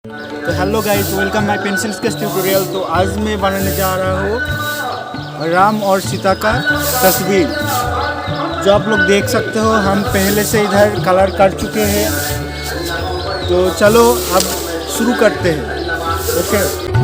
तो hello guys, welcome my pencil sketch tutorial. तो आज मैं बनाने जा रहा हूँ राम और सीता का तस्वीर। जो आप लोग देख सकते हो, हम पहले से इधर कलर कर चुके हैं। तो चलो अब शुरू करते हैं। ओके।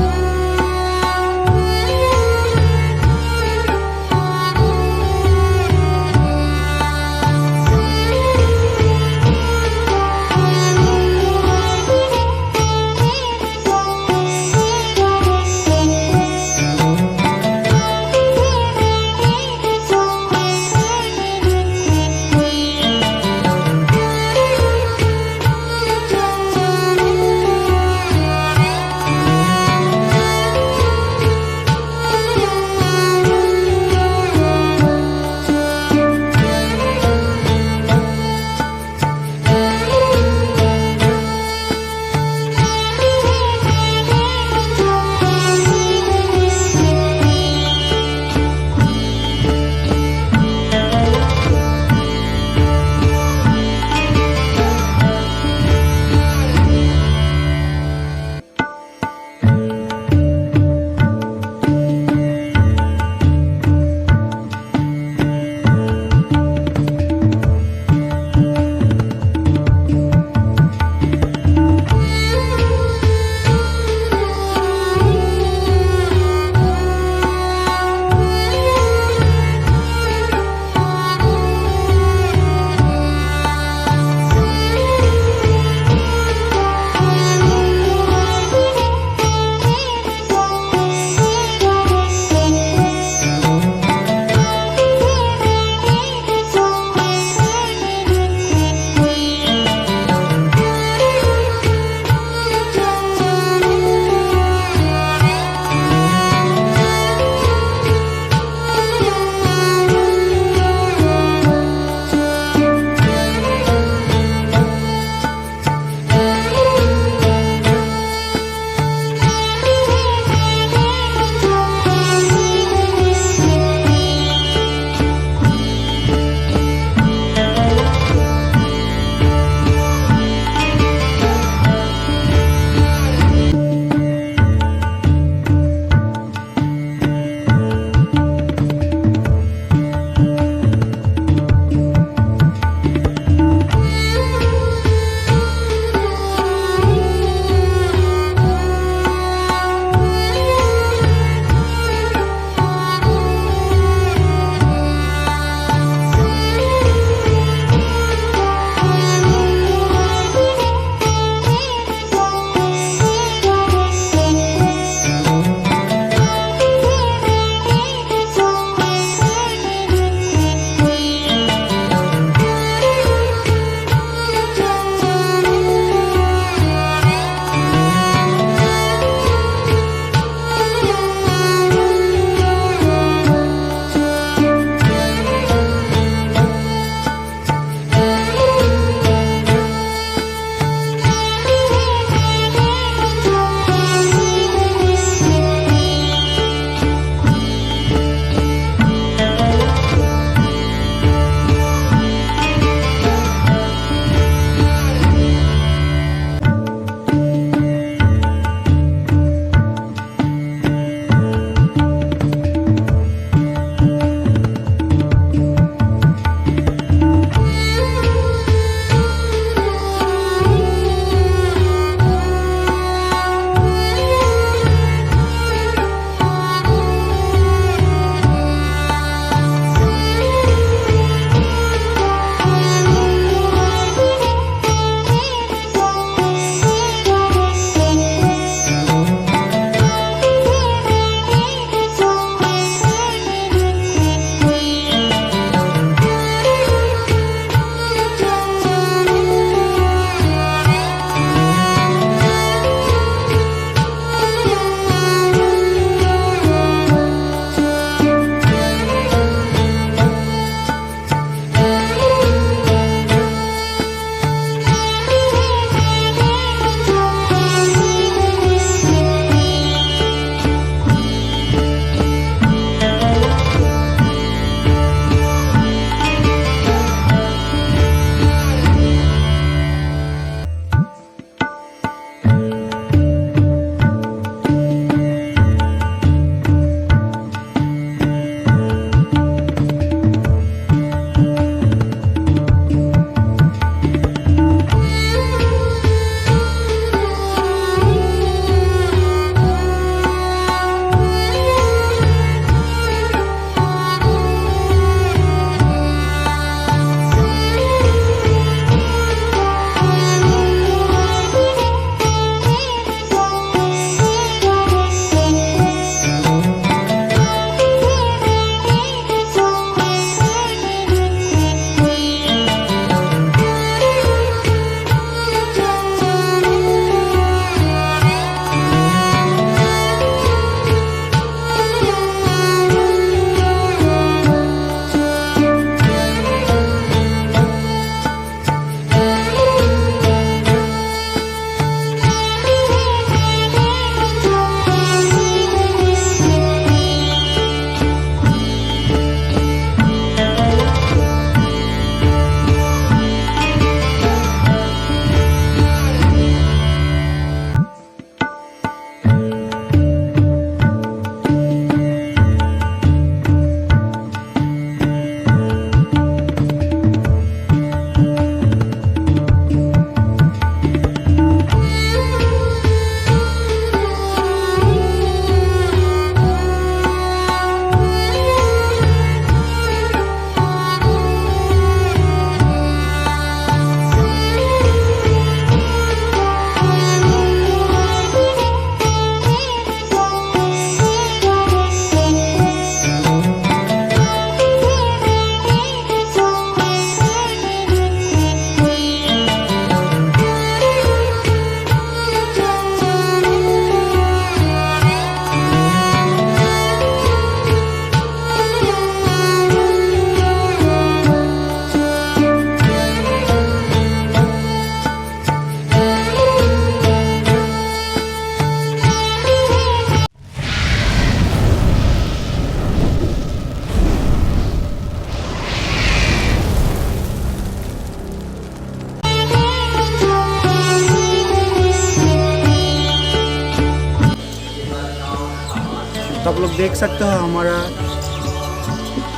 आप लोग देख सकते हो हमारा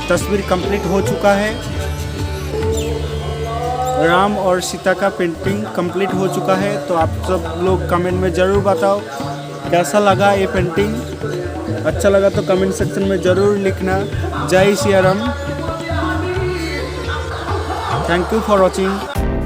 तस्वीर कंप्लीट हो चुका है। राम और सीता का पेंटिंग कंप्लीट हो चुका है। तो आप सब लोग कमेंट में ज़रूर बताओ कैसा लगा ये पेंटिंग। अच्छा लगा तो कमेंट सेक्शन में ज़रूर लिखना। जय Shri Ram. Thank you for watching.